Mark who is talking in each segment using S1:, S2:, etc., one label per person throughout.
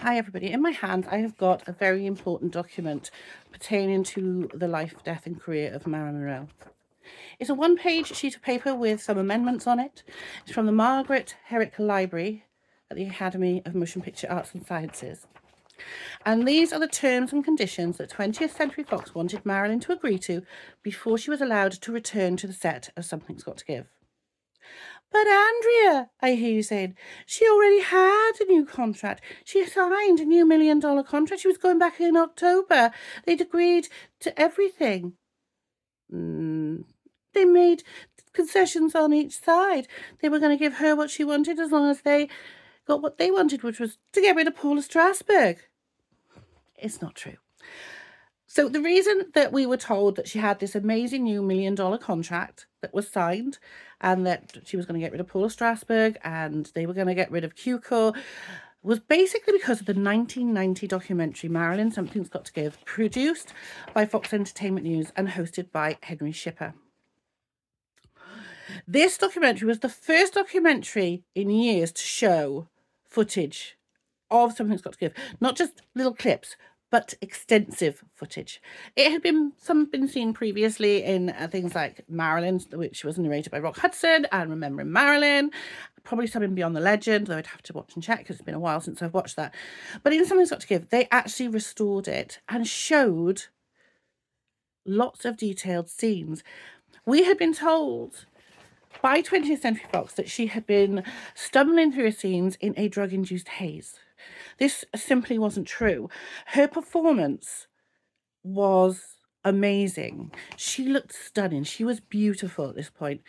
S1: Hi everybody. In my hand I have got a very important document pertaining to the life, death and career of Marilyn Monroe. It's a one-page sheet of paper with some amendments on it. It's from the Margaret Herrick Library at the Academy of Motion Picture Arts and Sciences. And these are the terms and conditions that 20th Century Fox wanted Marilyn to agree to before she was allowed to return to the set of Something's Got to Give. But Andrea, I hear you saying, she already had a new contract. She signed a new $1 million contract. She was going back in October. They'd agreed to everything. They made concessions on each side. They were going to give her what she wanted as long as they got what they wanted, which was to get rid of Paula Strasberg. It's not true. So the reason that we were told that she had this amazing new $1 million contract that was signed and that she was going to get rid of Paula Strasberg and they were going to get rid of Cuco was basically because of the 1990 documentary Marilyn, Something's Got to Give, produced by Fox Entertainment News and hosted by Henry Shipper. This documentary was the first documentary in years to show footage of Something's Got to Give, not just little clips, but extensive footage. It had been seen previously in things like Marilyn, which was narrated by Rock Hudson, and Remembering Marilyn, probably some in Beyond the Legend, though I'd have to watch and check because it's been a while since I've watched that. But in Something's Got to Give, they actually restored it and showed lots of detailed scenes. We had been told by 20th Century Fox that she had been stumbling through her scenes in a drug-induced haze. This simply wasn't true. Her performance was amazing. She looked stunning. She was beautiful at this point.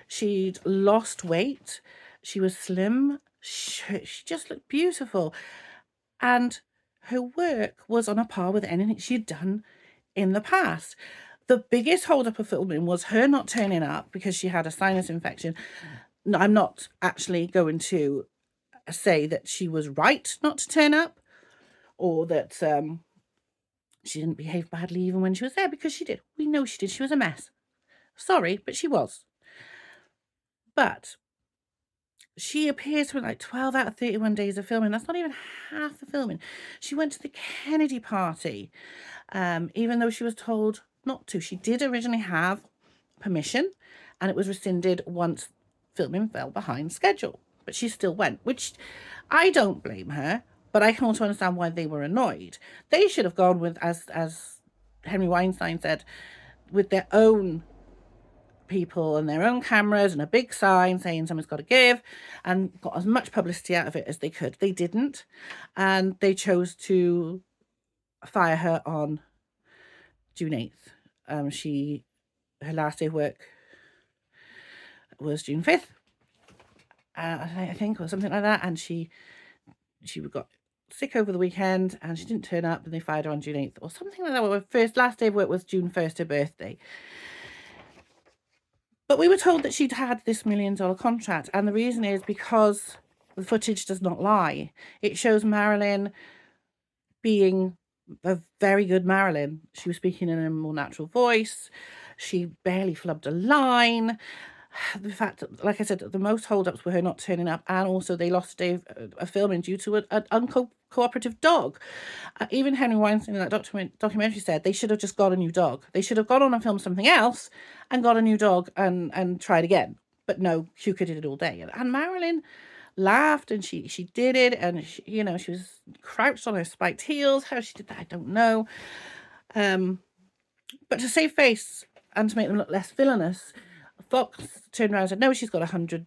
S1: She'd lost weight. She was slim. She just looked beautiful. And her work was on a par with anything she'd done in the past. The biggest hold-up of filming was her not turning up because she had a sinus infection. No, I'm not actually going to say that she was right not to turn up or that she didn't behave badly even when she was there, because she did. We know she did. She was a mess. Sorry, but she was. But she appears for like 12 out of 31 days of filming. That's not even half the filming. She went to the Kennedy party, even though she was told not to. She did originally have permission, and it was rescinded once filming fell behind schedule. But she still went, which I don't blame her, but I can also understand why they were annoyed. They should have gone with, as Henry Weinstein said, with their own people and their own cameras and a big sign saying Something's Got to Give, and got as much publicity out of it as they could. They didn't, and they chose to fire her on June 8th. Her last day of work was June 5th. I think, or something like that, and she got sick over the weekend and she didn't turn up, and they fired her on June 8th or something like that. Her last day of work was June 1st, her birthday. But we were told that she'd had this $1 million contract, and the reason is because the footage does not lie. It shows Marilyn being a very good Marilyn. She was speaking in a more natural voice. She barely flubbed a line. The fact that, like I said, the most hold-ups were her not turning up, and also they lost a day of filming due to an uncooperative dog. Even Henry Weinstein in that documentary said they should have just got a new dog. They should have gone on and filmed something else and got a new dog and tried again. But no, Cuca did it all day. And Marilyn laughed, and she did it, and she was crouched on her spiked heels. How she did that, I don't know. But to save face and to make them look less villainous, Fox turned around and said, no, she's got a $1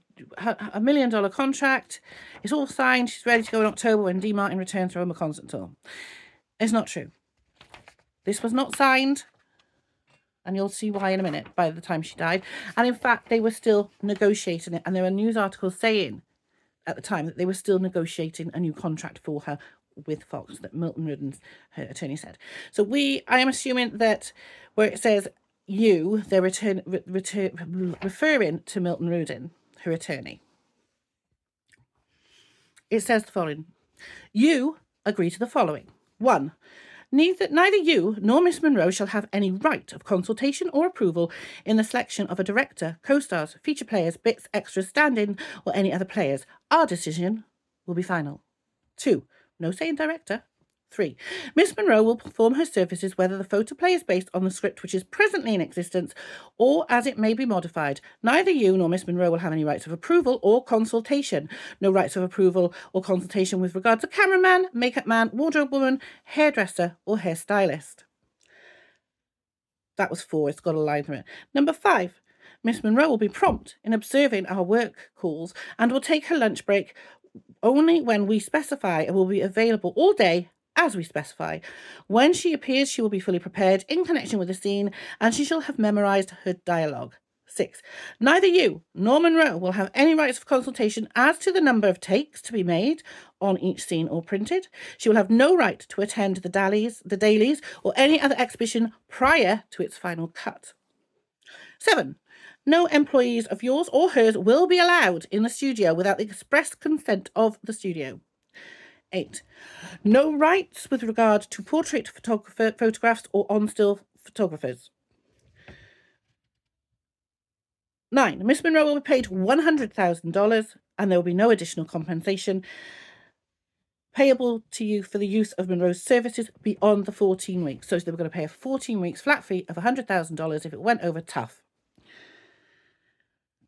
S1: million contract. It's all signed. She's ready to go in October when Dean Martin returns from a concert tour. It's not true. This was not signed, and you'll see why in a minute, by the time she died. And in fact, they were still negotiating it, and there were news articles saying at the time that they were still negotiating a new contract for her with Fox, that Milton Rudden's, her attorney, said. So I am assuming that where it says they're referring to Milton Rudin, her attorney. It says the following. You agree to the following. 1. Neither you nor Miss Monroe shall have any right of consultation or approval in the selection of a director, co-stars, feature players, bits, extras, stand-in, or any other players. Our decision will be final. 2. No say in director. 3. Miss Monroe will perform her services whether the photoplay is based on the script which is presently in existence or as it may be modified. Neither you nor Miss Monroe will have any rights of approval or consultation. No rights of approval or consultation with regard to cameraman, makeup man, wardrobe woman, hairdresser or hairstylist. That was 4. It's got a line from it. Number 5. Miss Monroe will be prompt in observing our work calls and will take her lunch break only when we specify and will be available all day as we specify. When she appears, she will be fully prepared in connection with the scene and she shall have memorized her dialogue. 6. Neither you nor Monroe will have any rights of consultation as to the number of takes to be made on each scene or printed. She will have no right to attend the dailies, or any other exhibition prior to its final cut. 7. No employees of yours or hers will be allowed in the studio without the express consent of the studio. 8. No rights with regard to portrait photographs or on-still photographers. 9. Miss Monroe will be paid $100,000 and there will be no additional compensation payable to you for the use of Monroe's services beyond the 14 weeks. So they were going to pay a 14 weeks flat fee of $100,000 if it went over tough.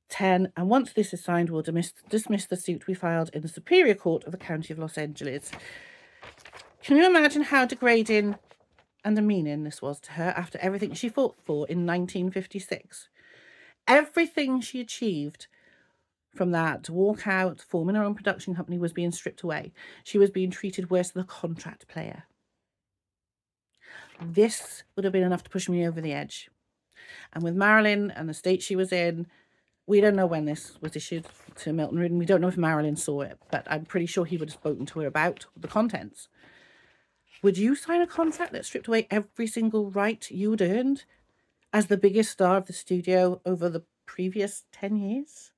S1: 10. And once this is signed, we'll dismiss the suit we filed in the Superior Court of the County of Los Angeles. Can you imagine how degrading and demeaning this was to her after everything she fought for in 1956? Everything she achieved from that to walk out, forming her own production company, was being stripped away. She was being treated worse than a contract player. This would have been enough to push me over the edge. And with Marilyn and the state she was in, we don't know when this was issued to Milton Rudin. We don't know if Marilyn saw it, but I'm pretty sure he would have spoken to her about the contents. Would you sign a contract that stripped away every single right you'd earned as the biggest star of the studio over the previous 10 years?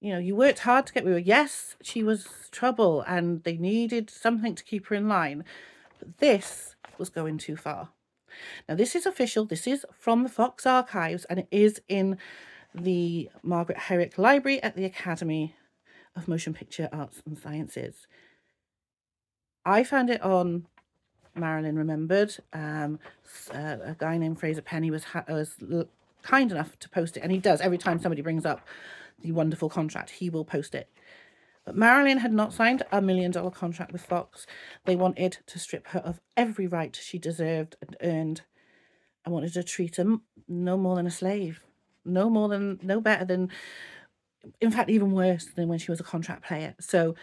S1: You know, you worked hard to get with her. Yes, she was trouble and they needed something to keep her in line. But this was going too far. Now, this is official. This is from the Fox Archives and it is in the Margaret Herrick Library at the Academy of Motion Picture Arts and Sciences. I found it on Marilyn Remembered. A guy named Fraser Penny was kind enough to post it, and he does every time somebody brings up the wonderful contract, he will post it. But Marilyn had not signed a $1 million contract with Fox. They wanted to strip her of every right she deserved and earned, and wanted to treat her no more than a slave, no better than, in fact, even worse than when she was a contract player. So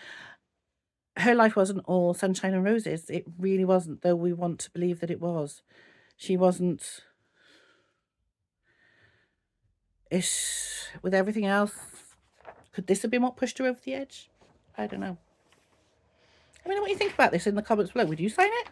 S1: her life wasn't all sunshine and roses. It really wasn't, though we want to believe that it was. She wasn't. With everything else, could this have been what pushed her over the edge? I don't know. Let me know what you think about this in the comments below. Would you sign it?